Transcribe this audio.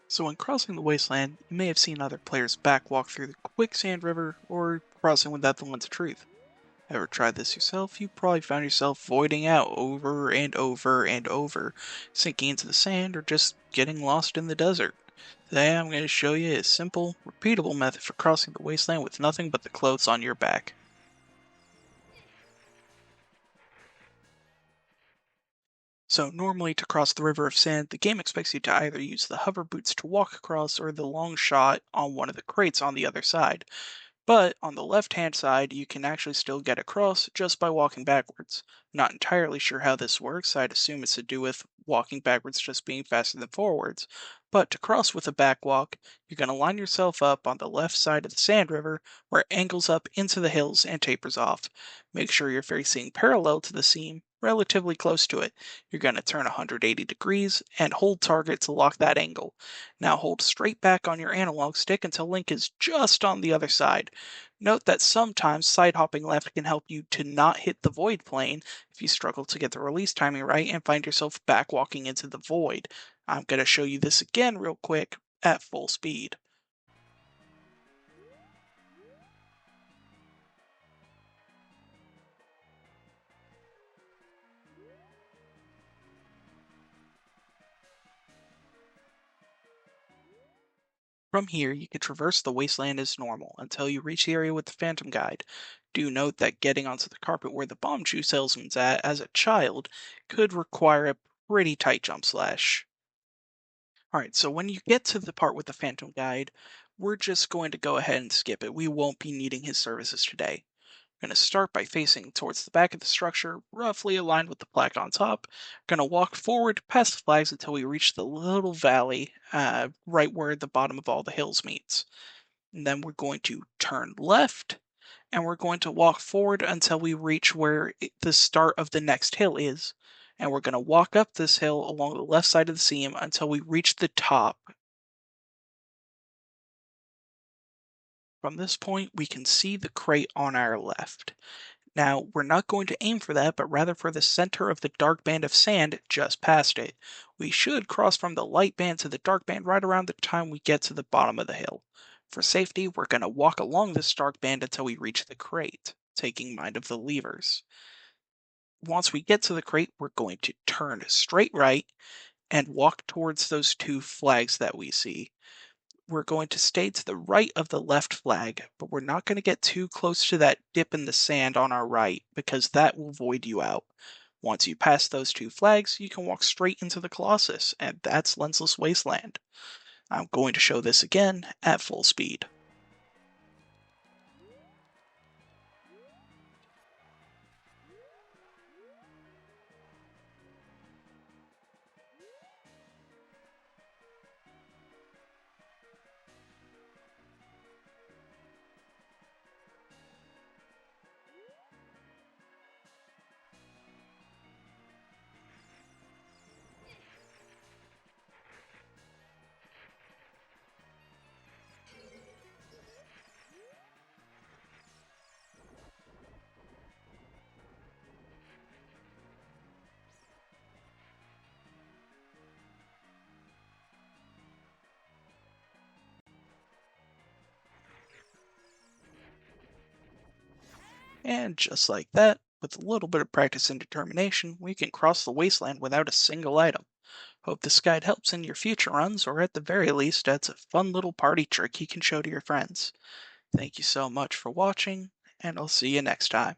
So when crossing the wasteland, you may have seen other players backwalk through the quicksand river or crossing without the lens of truth. Ever tried this yourself? You probably found yourself voiding out over and over and over, sinking into the sand or just getting lost in the desert. Today I'm going to show you a simple, repeatable method for crossing the wasteland with nothing but the clothes on your back. So normally to cross the river of sand, the game expects you to either use the hover boots to walk across or the long shot on one of the crates on the other side. But on the left-hand side, you can actually still get across just by walking backwards. Not entirely sure how this works. I'd assume it's to do with walking backwards just being faster than forwards. But to cross with a backwalk, you're going to line yourself up on the left side of the sand river where it angles up into the hills and tapers off. Make sure you're facing parallel to the seam, relatively close to it. You're going to turn 180 degrees and hold target to lock that angle. Now hold straight back on your analog stick until Link is just on the other side. Note that sometimes side hopping left can help you to not hit the void plane if you struggle to get the release timing right and find yourself back walking into the void. I'm going to show you this again real quick at full speed. From here, you can traverse the wasteland as normal until you reach the area with the Phantom Guide. Do note that getting onto the carpet where the bomb shoe salesman's at as a child could require a pretty tight jump slash. Alright, so when you get to the part with the Phantom Guide, we're just going to go ahead and skip it. We won't be needing his services today. Going to start by facing towards the back of the structure, roughly aligned with the plaque on top. Going to walk forward past the flags until we reach the little valley right where the bottom of all the hills meets. And then we're going to turn left, and we're going to walk forward until we reach where the start of the next hill is. And we're going to walk up this hill along the left side of the seam until we reach the top. From this point, we can see the crate on our left. Now, we're not going to aim for that, but rather for the center of the dark band of sand just past it. We should cross from the light band to the dark band right around the time we get to the bottom of the hill. For safety, we're going to walk along this dark band until we reach the crate, taking mind of the levers. Once we get to the crate, we're going to turn straight right and walk towards those two flags that we see. We're going to stay to the right of the left flag, but we're not going to get too close to that dip in the sand on our right because that will void you out. Once you pass those two flags, you can walk straight into the Colossus, and that's Lensless Wasteland. I'm going to show this again at full speed. And just like that, with a little bit of practice and determination, we can cross the wasteland without a single item. Hope this guide helps in your future runs, or at the very least, adds a fun little party trick you can show to your friends. Thank you so much for watching, and I'll see you next time.